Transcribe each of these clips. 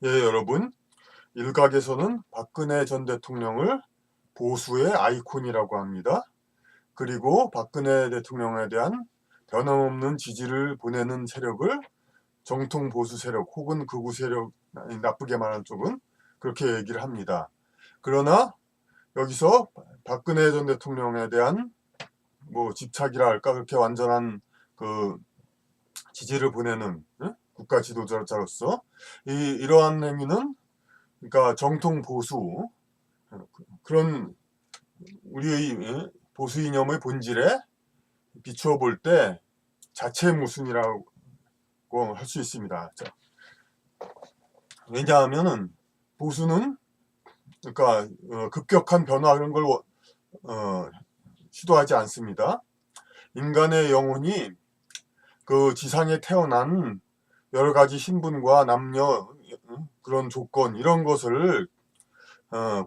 예, 여러분. 일각에서는 박근혜 전 대통령을 보수의 아이콘이라고 합니다. 그리고 박근혜 대통령에 대한 변함없는 지지를 보내는 세력을 정통 보수 세력 혹은 극우 세력, 나쁘게 말하는 쪽은 그렇게 얘기를 합니다. 그러나 여기서 박근혜 전 대통령에 대한 뭐 집착이라 할까, 그렇게 완전한 그 지지를 보내는 국가 지도자로서 이러한 행위는, 그러니까 정통 보수, 그런 우리의 보수 이념의 본질에 비추어 볼 때 자체 모순이라고 할 수 있습니다. 자, 왜냐하면은 보수는, 그러니까 급격한 변화 이런 걸 시도하지 않습니다. 인간의 영혼이 그 지상에 태어난 여러 가지 신분과 남녀, 그런 조건 이런 것을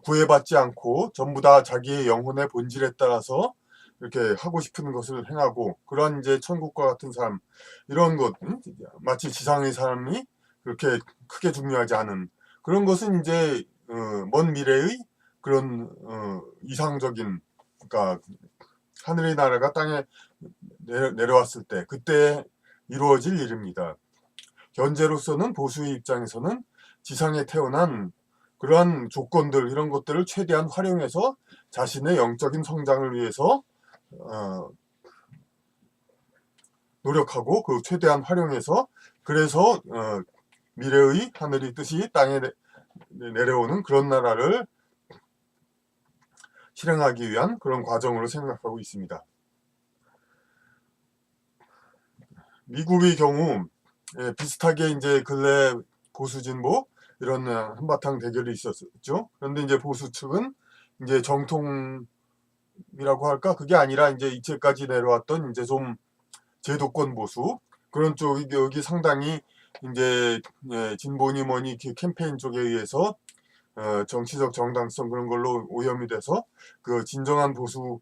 구애받지 않고 전부 다 자기의 영혼의 본질에 따라서 이렇게 하고 싶은 것을 행하고, 그러한 이제 천국과 같은 삶, 이런 것, 마치 지상의 삶이 그렇게 크게 중요하지 않은 그런 것은 이제 먼 미래의 그런 이상적인, 그러니까 하늘의 나라가 땅에 내려왔을 때 그때 이루어질 일입니다. 현재로서는 보수의 입장에서는 지상에 태어난 그러한 조건들, 이런 것들을 최대한 활용해서 자신의 영적인 성장을 위해서 노력하고, 그 최대한 활용해서, 그래서 미래의 하늘의 뜻이 땅에 내려오는 그런 나라를 실행하기 위한 그런 과정으로 생각하고 있습니다. 미국의 경우 비슷하게 이제 근래 보수 진보 이런 한바탕 대결이 있었죠. 그런데 이제 보수 측은 이제 정통이라고 할까, 그게 아니라 이제 이제까지 내려왔던 이제 좀 제도권 보수 그런 쪽이 여기 상당히 이제 진보니 뭐니 캠페인 쪽에 의해서 정치적 정당성 그런 걸로 오염이 돼서 그 진정한 보수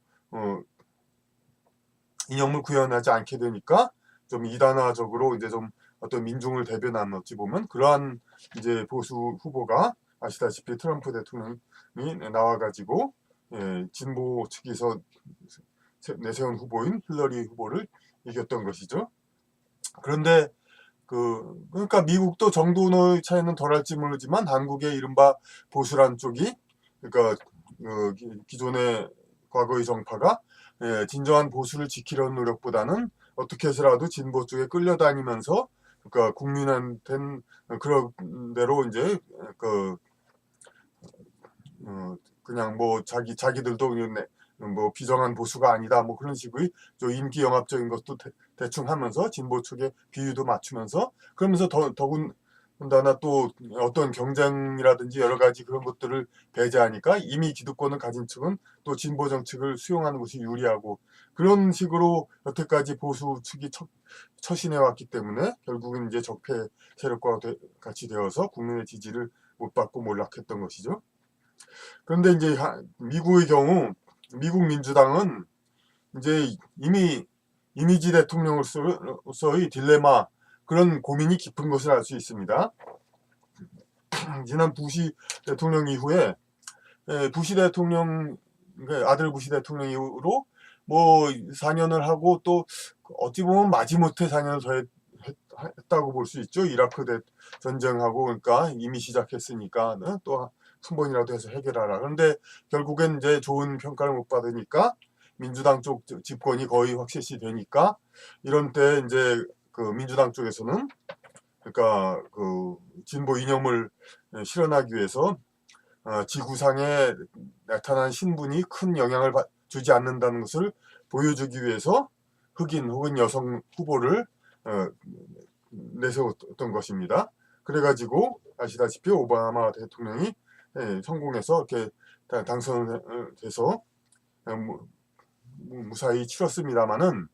이념을 구현하지 않게 되니까 좀 이단화적으로 이제 좀 어떤 민중을 대변하는, 어찌 보면 그러한 이제 보수 후보가 아시다시피 트럼프 대통령이 나와가지고 진보 측에서 내세운 후보인 힐러리 후보를 이겼던 것이죠. 그런데 그러니까 미국도 정도의 차이는 덜할지 모르지만 한국의 이른바 보수란 쪽이, 그러니까 기존의 과거의 정파가 진정한 보수를 지키려는 노력보다는 어떻게 해서라도 진보 쪽에 끌려다니면서, 그러니까 국민한테는 그런 대로 이제 그냥 뭐 자기들도 뭐 비정한 보수가 아니다 뭐 그런 식의 좀 인기 영합적인 것도 대충 하면서 진보 쪽에 비유도 맞추면서, 그러면서 더군다나 또 어떤 경쟁이라든지 여러 가지 그런 것들을 배제하니까 이미 기득권을 가진 측은 또 진보 정책을 수용하는 것이 유리하고, 그런 식으로 여태까지 보수 측이 처신해 왔기 때문에 결국은 이제 적폐 세력과 같이 되어서 국민의 지지를 못 받고 몰락했던 것이죠. 그런데 이제 미국의 경우 미국 민주당은 이제 이미 이미지 대통령으로서의 딜레마, 그런 고민이 깊은 것을 알 수 있습니다. 지난 부시 대통령 이후에 부시 대통령, 아들 부시 대통령 이후로 뭐 4년을 하고, 또 어찌 보면 마지못해 4년을 더 했다고 볼 수 있죠. 이라크 전쟁하고, 그러니까 이미 시작했으니까 또 한 번이라도 해서 해결하라. 그런데 결국엔 이제 좋은 평가를 못 받으니까 민주당 쪽 집권이 거의 확실시 되니까, 이런 때 이제 그 민주당 쪽에서는, 그러니까 그 진보 이념을 실현하기 위해서 지구상에 나타난 신분이 큰 영향을 주지 않는다는 것을 보여주기 위해서 흑인 혹은 여성 후보를 내세웠던 것입니다. 그래가지고 아시다시피 오바마 대통령이 성공해서 이렇게 당선돼서 무사히 치렀습니다만은,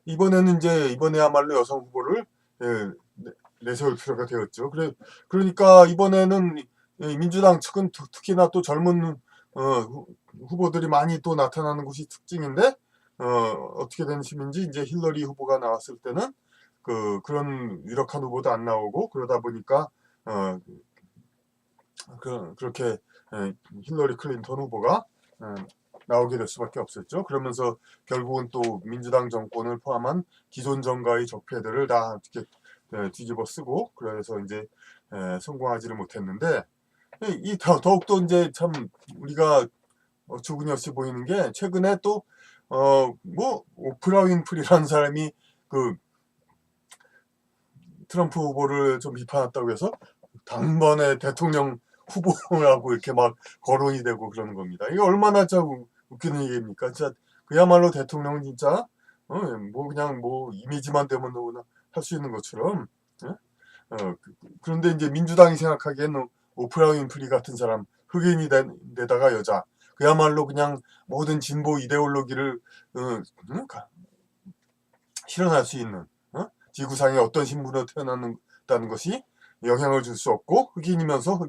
이번에야말로 여성 후보를 내세울 필요가 되었죠. 그러니까 이번에는 민주당 측은 특히나 또 젊은 후보들이 많이 또 나타나는 것이 특징인데, 어떻게 된 심인지 이제 힐러리 후보가 나왔을 때는 그런 유력한 후보도 안 나오고, 그러다 보니까 그렇게 힐러리 클린턴 후보가 나오게 될 수밖에 없었죠. 그러면서 결국은 또 민주당 정권을 포함한 기존 정가의 적폐들을 다 이렇게 뒤집어 쓰고 그래서 이제 성공하지를 못했는데 더욱더 이제 참 우리가 주근이 없이 보이는 게 최근에 또 뭐 오프라 윈프리라는 사람이 그 트럼프 후보를 좀 비판했다고 해서 단번에 대통령 후보라고 이렇게 막 거론이 되고 그러는 겁니다. 이게 얼마나 참 웃기는 얘기입니까? 진짜 그야말로 대통령은 진짜 뭐 그냥 뭐 이미지만 되면 누구나 할 수 있는 것처럼 그런데 이제 민주당이 생각하기에는 오프라 윈프리 같은 사람 흑인이 데다가 여자 그야말로 그냥 모든 진보 이데올로기를 실현할 수 있는 지구상에 어떤 신분으로 태어났다는 것이 영향을 줄 수 없고 흑인이면서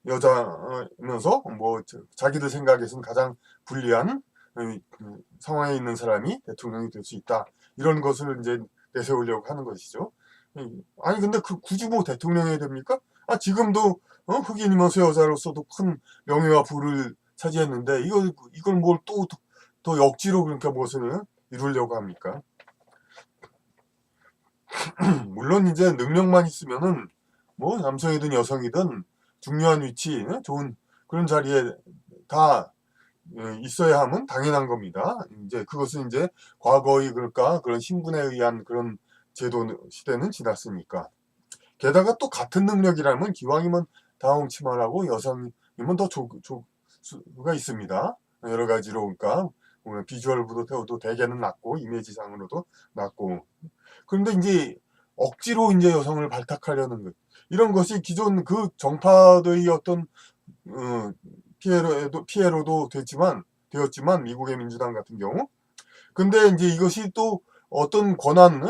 여자면서 뭐 자기들 생각에서는 가장 불리한 상황에 있는 사람이 대통령이 될 수 있다. 이런 것을 이제 내세우려고 하는 것이죠. 아니 근데 굳이 뭐 대통령이 됩니까? 지금도 흑인이면서 여자로서도 큰 명예와 부를 차지했는데 이걸 뭘 또 억지로 그러니까 무엇을 이루려고 합니까? 물론 이제 능력만 있으면은 뭐 남성이든 여성이든 중요한 위치, 좋은 그런 자리에 다 있어야 함은 당연한 겁니다. 이제 그것은 이제 과거의 그런 신분에 의한 그런 제도 시대는 지났으니까. 게다가 또 같은 능력이라면 기왕이면 다홍치마라고 여성이면 더 수가 있습니다. 여러 가지로 그러니까 비주얼부터 대개는 낮고 이미지상으로도 낮고 그런데 이제 억지로 이제 여성을 발탁하려는 것 이런 것이 기존 그 정파의 어떤 피해로도 되었지만 미국의 민주당 같은 경우 근데 이제 이것이 또 어떤 권한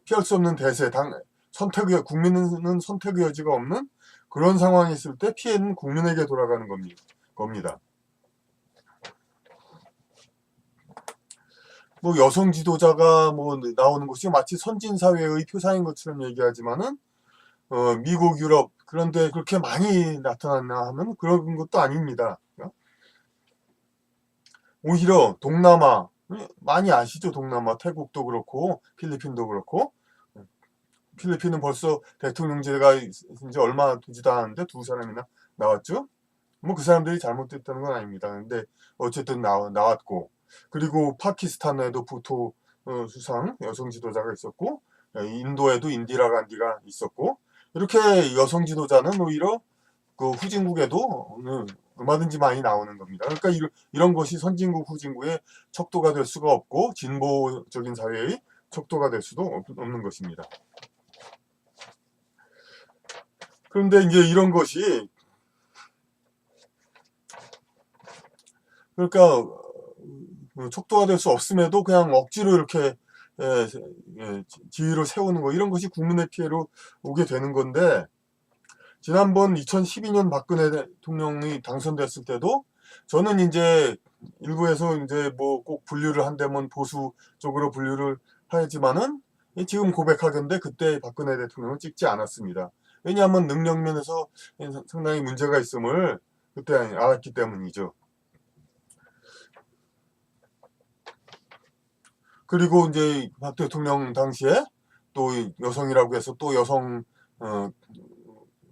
피할 수 없는 대세 국민은 선택의 여지가 없는 그런 상황이 있을 때 피해는 국민에게 돌아가는 겁니다. 뭐 여성 지도자가 뭐 나오는 것이 마치 선진 사회의 표상인 것처럼 얘기하지만은 미국, 유럽 그런데 그렇게 많이 나타났나 하면 그런 것도 아닙니다. 오히려 동남아 많이 아시죠? 동남아 태국도 그렇고 필리핀도 그렇고 필리핀은 벌써 대통령제가 이제 얼마 되지도 않았는데 두 사람이나 나왔죠? 뭐 그 사람들이 잘못됐다는 건 아닙니다. 근데 어쨌든 나왔고 그리고 파키스탄에도 부토 수상 여성 지도자가 있었고 인도에도 인디라 간디가 있었고 이렇게 여성 지도자는 오히려 그 후진국에도 얼마든지 많이 나오는 겁니다. 그러니까 이런 것이 선진국 후진국의 척도가 될 수가 없고 진보적인 사회의 척도가 될 수도 없는 것입니다. 그런데 이제 이런 것이 그러니까 척도가 될 수 없음에도 그냥 억지로 이렇게 지위를 세우는 거 이런 것이 국민의 피해로 오게 되는 건데 지난번 2012년 박근혜 대통령이 당선됐을 때도 저는 이제 일부에서 이제 뭐 꼭 분류를 한다면 보수 쪽으로 분류를 하지만은 지금 고백하건대 그때 박근혜 대통령은 찍지 않았습니다. 왜냐하면 능력면에서 상당히 문제가 있음을 그때 알았기 때문이죠. 그리고 이제 박 대통령 당시에 또 여성이라고 해서 또 여성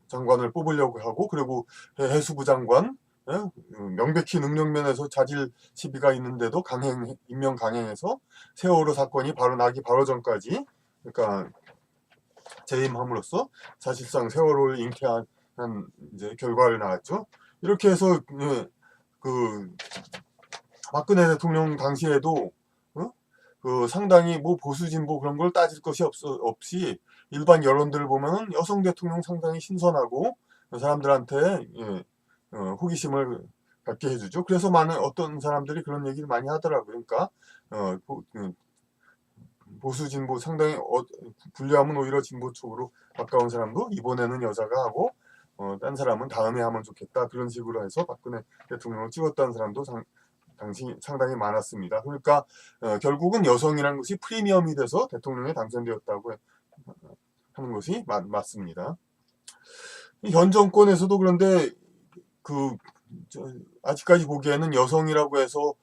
장관을 뽑으려고 하고 그리고 해수부 장관 명백히 능력면에서 자질 시비가 있는데도 임명 강행해서 세월호 사건이 나기 바로 전까지 그러니까 재임함으로써 사실상 세월호를 잉태한 이제 결과를 낳았죠. 이렇게 해서 그 박근혜 대통령 당시에도 그 상당히 뭐 보수 진보 그런 걸 따질 것이 없이 일반 여론들을 보면은 여성 대통령 상당히 신선하고 사람들한테 호기심을 갖게 해주죠. 그래서 많은 어떤 사람들이 그런 얘기를 많이 하더라고요. 그러니까 보수 진보 상당히 분류하면 오히려 진보 쪽으로 가까운 사람도 이번에는 여자가 하고 딴 사람은 다음에 하면 좋겠다 그런 식으로 해서 박근혜 대통령을 찍었다는 사람도 당시 상당히 많았습니다. 그러니까 결국은 여성이라는 것이 프리미엄이 돼서 대통령에 당선되었다고 하는 것이 맞습니다. 현 정권에서도 그런데 그 아직까지 보기에는 여성이라고 해서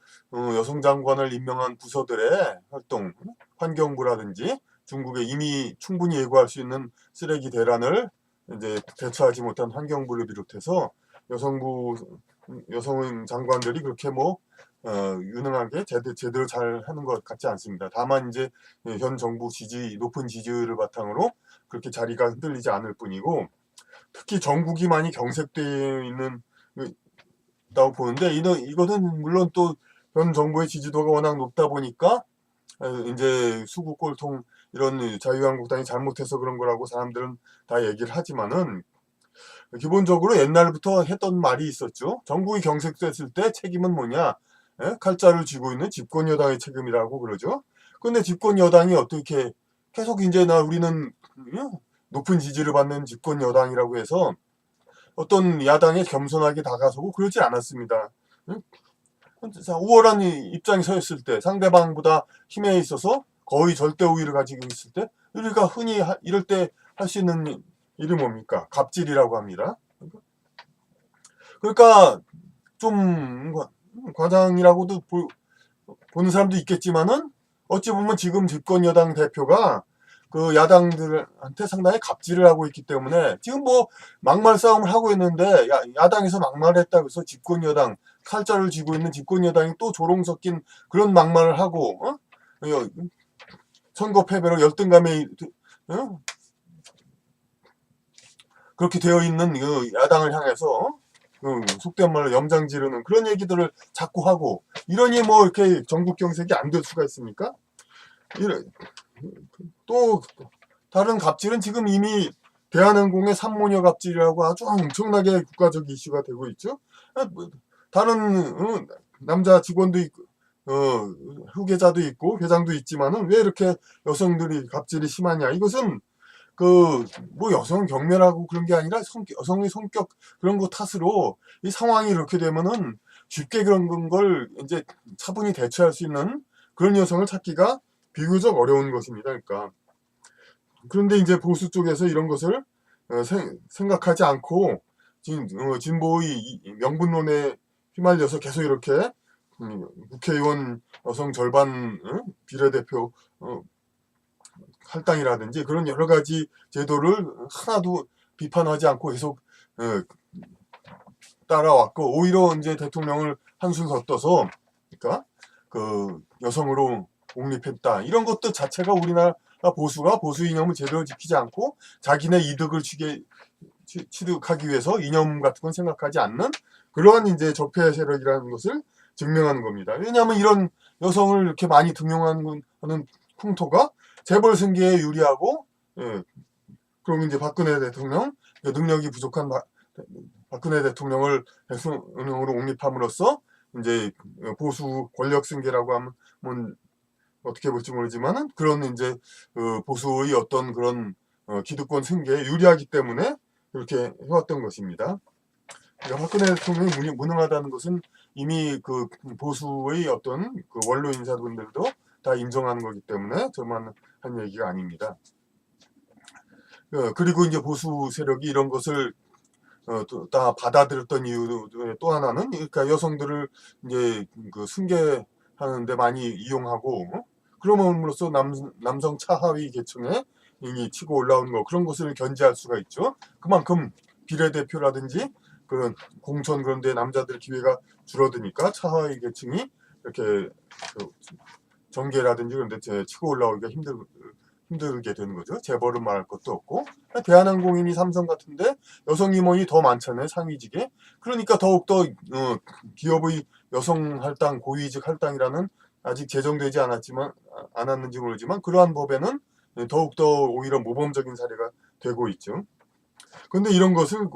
여성 장관을 임명한 부서들의 활동, 환경부라든지 중국에 이미 충분히 예고할 수 있는 쓰레기 대란을 이제 대처하지 못한 환경부를 비롯해서 여성 장관들이 그렇게 유능하게 제대로 잘 하는 것 같지 않습니다. 다만 이제 현 정부 높은 지지율을 바탕으로 그렇게 자리가 흔들리지 않을 뿐이고, 특히 전국이 많이 경색되어 있는 다고 보는데, 이거는 물론 또 현 정부의 지지도가 워낙 높다 보니까 이제 수구꼴통 이런 자유한국당이 잘못해서 그런 거라고 사람들은 다 얘기를 하지만은, 기본적으로 옛날부터 했던 말이 있었죠. 전국이 경색됐을 때 책임은 뭐냐? 칼자를 쥐고 있는 집권 여당의 책임이라고 그러죠. 근데 집권 여당이 어떻게 계속 이제 우리는 높은 지지를 받는 집권 여당이라고 해서 어떤 야당에 겸손하게 다가서고 그러지 않았습니다. 우월한 입장에 서 있을 때, 상대방보다 힘에 있어서 거의 절대 우위를 가지고 있을 때, 우리가 흔히 이럴 때 할 수 있는 일이 뭡니까? 갑질이라고 합니다. 그러니까 좀 과장이라고도 보는 사람도 있겠지만은, 어찌 보면 지금 집권 여당 대표가 그 야당들한테 상당히 갑질을 하고 있기 때문에, 지금 막말 싸움을 하고 있는데 야당에서 막말을 했다고 해서 집권 여당, 칼자를 쥐고 있는 집권 여당이 또 조롱 섞인 그런 막말을 하고, 선거 패배로 열등감에 그렇게 되어 있는 야당을 향해서 속된 말로 염장 지르는 그런 얘기들을 자꾸 하고, 이러니 이렇게 전국 경색이 안 될 수가 있습니까? 또 다른 갑질은 지금 이미 대한항공의 산모녀 갑질이라고 아주 엄청나게 국가적 이슈가 되고 있죠. 다른 남자 직원도 있고 후계자도 있고 회장도 있지만은 왜 이렇게 여성들이 갑질이 심하냐? 이것은 여성 경멸하고 그런 게 아니라 여성의 성격 그런 거 탓으로 이 상황이 이렇게 되면은 쉽게 그런 걸 이제 차분히 대처할 수 있는 그런 여성을 찾기가 비교적 어려운 것입니다. 그러니까 그런데 이제 보수 쪽에서 이런 것을 생각하지 않고 진보의 명분론에 휘말려서 계속 이렇게 국회의원 여성 절반 비례대표 할당이라든지 그런 여러 가지 제도를 하나도 비판하지 않고 계속 따라왔고, 오히려 이제 대통령을 한술 걷어서, 그러니까 여성으로 옹립했다, 이런 것도 자체가 우리나라 보수가 보수 이념을 제대로 지키지 않고 자기네 이득을 취득하기 위해서 이념 같은 건 생각하지 않는 그러한 이제 적폐 세력이라는 것을 증명하는 겁니다. 왜냐하면 이런 여성을 이렇게 많이 등용하는 풍토가 재벌 승계에 유리하고, 그럼 이제 박근혜 대통령, 능력이 부족한 박근혜 대통령을 대통령으로 옹립함으로써 이제 보수 권력 승계라고 하면 어떻게 볼지 모르지만은, 그런 이제 보수의 어떤 그런 기득권 승계에 유리하기 때문에 그렇게 해왔던 것입니다. 그러니까 박근혜 대통령이 무능하다는 것은 이미 보수의 어떤 원로 인사분들도 다 인정하는 거기 때문에 저만 한 얘기가 아닙니다. 그리고 이제 보수 세력이 이런 것을 다 받아들였던 이유 또 하나는, 그러니까 여성들을 이제 승계하는데 많이 이용하고, 그럼으로써 남성 차하위 계층에 치고 올라오는 거, 그런 것을 견제할 수가 있죠. 그만큼 비례대표라든지 그런 공천 그런 데 남자들 기회가 줄어드니까 차하위 계층이 이렇게 정계라든지 그런 데 치고 올라오기가 힘들게 되는 거죠. 재벌은 말할 것도 없고, 대한항공이니 삼성 같은데 여성 임원이 더 많잖아요, 상위직에. 그러니까 더욱더 기업의 여성 할당, 고위직 할당이라는, 아직 제정되지 않았는지 모르지만 그러한 법에는 더욱더 오히려 모범적인 사례가 되고 있죠. 그런데 이런 것을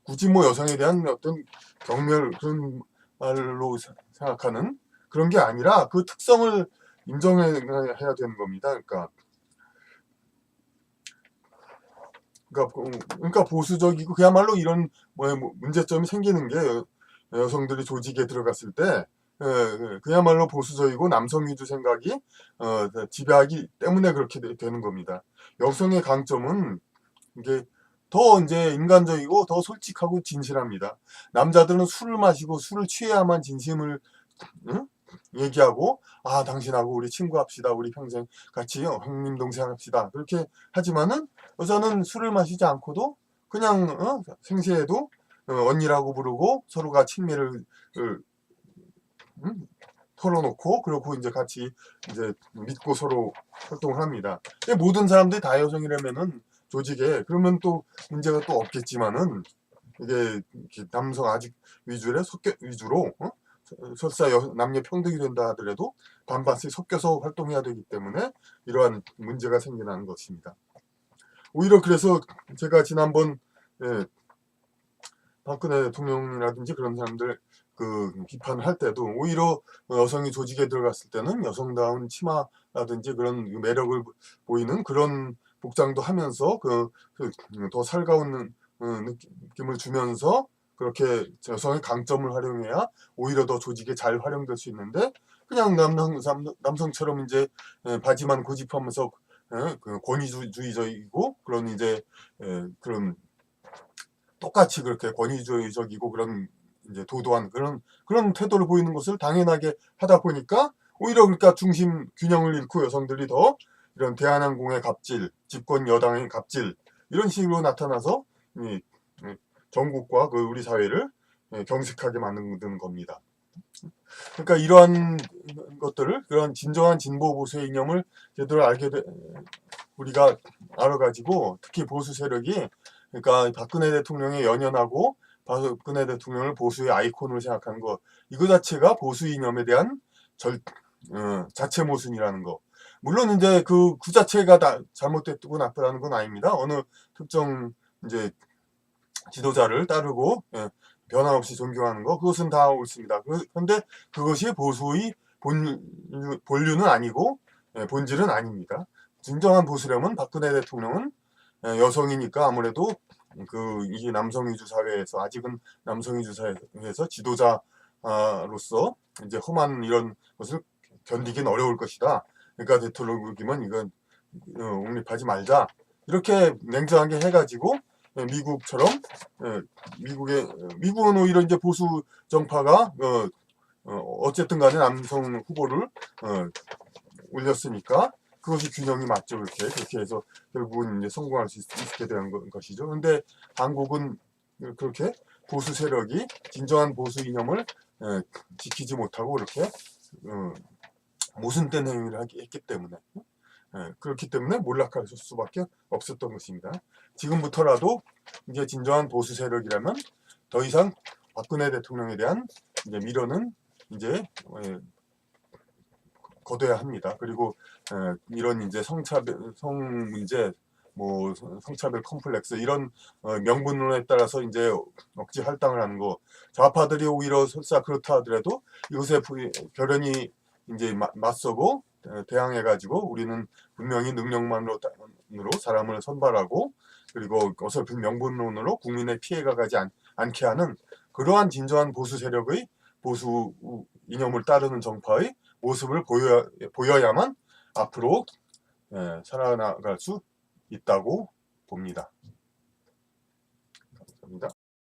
굳이 여성에 대한 어떤 경멸 그런 말로 생각하는 그런 게 아니라 그 특성을 인정해야 되는 겁니다. 그러니까 보수적이고 그야말로 이런 문제점이 생기는 게, 여성들이 조직에 들어갔을 때 그야말로 보수적이고 남성 위주 생각이 지배하기 때문에 그렇게 되는 겁니다. 여성의 강점은 이게 더 이제 인간적이고 더 솔직하고 진실합니다. 남자들은 술을 마시고 술을 취해야만 진심을 응? 얘기하고 당신하고 우리 친구합시다. 우리 평생 같이 형님 동생 합시다. 그렇게 하지만은 여자는 술을 마시지 않고도 그냥 생시에도 언니라고 부르고 서로가 친밀을 응? 털어놓고 그렇고 이제 같이 이제 믿고 서로 활동을 합니다. 모든 사람들이 다 여성이라면은 조직에 그러면 또 문제가 또 없겠지만은 이게 남성 아직 위주로 설사 남녀 평등이 된다 하더라도 반반씩 섞여서 활동해야 되기 때문에 이러한 문제가 생겨나는 것입니다. 오히려 그래서 제가 지난번 박근혜 대통령이라든지 그런 사람들 비판을 할 때도 오히려 여성이 조직에 들어갔을 때는 여성다운 치마라든지 그런 매력을 보이는 그런 복장도 하면서 더 살가운 느낌을 주면서 그렇게 여성의 강점을 활용해야 오히려 더 조직에 잘 활용될 수 있는데 그냥 남성처럼 이제 바지만 고집하면서 권위주의적이고 그런 이제 그런 똑같이 그렇게 권위주의적이고 그런 이제 도도한 그런 태도를 보이는 것을 당연하게 하다 보니까 오히려 그러니까 중심 균형을 잃고 여성들이 더 이런 대한항공의 갑질, 집권 여당의 갑질 이런 식으로 나타나서 전국과 우리 사회를 경색하게 만드는 겁니다. 그러니까 이러한 것들을 그런 진정한 진보 보수의 이념을 제대로 우리가 알아가지고 특히 보수 세력이 그러니까 박근혜 대통령에 연연하고 박근혜 대통령을 보수의 아이콘으로 생각하는 것 이거 자체가 보수 이념에 대한 자체 모순이라는 거. 물론 이제 그 자체가 다 잘못됐고 나쁘다는 건 아닙니다. 어느 특정 이제 지도자를 따르고 변함없이 존경하는 거 그것은 다 옳습니다. 그런데 그것이 보수의 본류는 아니고 본질은 아닙니다. 진정한 보수라면 박근혜 대통령은 여성이니까 아무래도 이 남성 위주 사회에서 아직은 남성 위주 사회에서 지도자로서 이제 험한 이런 것을 견디긴 어려울 것이다. 그러니까 대통령이면 이건 옹립하지 말자. 이렇게 냉정하게 해가지고 미국처럼 미국은 오히려 이제 보수 정파가 어쨌든 간에 남성 후보를 올렸으니까 그것이 균형이 맞죠. 그렇게 해서 결국은 이제 성공할 수 있게 되는 것이죠. 근데 한국은 그렇게 보수 세력이 진정한 보수 이념을 지키지 못하고 이렇게 모순된 행위를 했기 때문에 그렇기 때문에 몰락할 수밖에 없었던 것입니다. 지금부터라도 이제 진정한 보수 세력이라면 더 이상 박근혜 대통령에 대한 이제 미련은 이제 거둬야 합니다. 그리고 이런 이제 성 문제, 뭐 성차별 컴플렉스 이런 명분론에 따라서 이제 억지 할당을 하는 거 좌파들이 오히려 설사 그렇다 하더라도 이것에 결연히 이제 맞서고 대항해가지고 우리는 분명히 능력만으로 사람을 선발하고 그리고 어설픈 명분론으로 국민의 피해가 가지 않게 하는 그러한 진정한 보수 세력의 보수 이념을 따르는 정파의 모습을 보여야만 앞으로 살아나갈 수 있다고 봅니다.